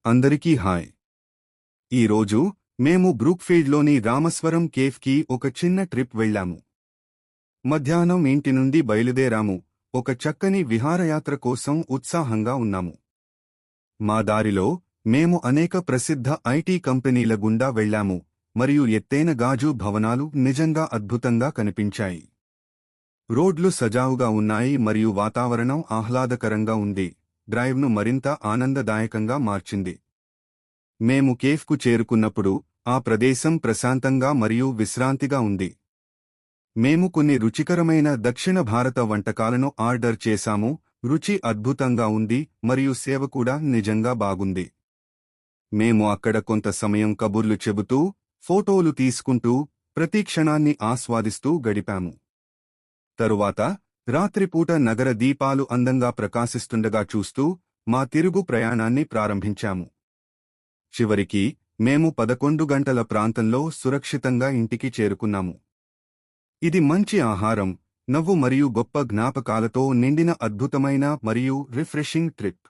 అందరికీ హాయ్. ఈరోజు మేము బ్రూక్ఫీల్డ్లోని రామస్వరం కేఫ్కి ఒక చిన్న ట్రిప్ వెళ్ళాము. మధ్యాహ్నం ఇంటి నుండి బయలుదేరాము. ఒక చక్కని విహారయాత్ర కోసం ఉత్సాహంగా ఉన్నాము. మా దారిలో మేము అనేక ప్రసిద్ధ ఐటీ కంపెనీల గుండా వెళ్ళాము మరియు ఎత్తైన గాజు భవనాలు నిజంగా అద్భుతంగా కనిపించాయి. రోడ్లు సజావుగా ఉన్నాయి మరియు వాతావరణం ఆహ్లాదకరంగా ఉంది. డ్రైవ్ను మరింత ఆనందదాయకంగా మార్చింది. మేము కేఫ్కు చేరుకున్నప్పుడు ఆ ప్రదేశం ప్రశాంతంగా మరియు విశ్రాంతిగా ఉంది. మేము కొన్ని రుచికరమైన దక్షిణ భారత వంటకాలను ఆర్డర్ చేశాము. రుచి అద్భుతంగా ఉంది మరియు సేవ కూడా నిజంగా బాగుంది. మేము అక్కడ కొంత సమయం కబుర్లు చెబుతూ, ఫోటోలు తీసుకుంటూ, ప్రతి క్షణాన్ని ఆస్వాదిస్తూ గడిపాము. తరువాత రాత్రిపూట నగర దీపాలు అందంగా ప్రకాశిస్తుండగా చూస్తూ మా తిరుగు ప్రయాణాన్ని ప్రారంభించాము. చివరికి మేము 11 గంటల ప్రాంతంలో సురక్షితంగా ఇంటికి చేరుకున్నాము. ఇది మంచి ఆహారం, నవ్వు మరియు గొప్ప జ్ఞాపకాలతో నిండిన అద్భుతమైన మరియు రిఫ్రెషింగ్ ట్రిప్.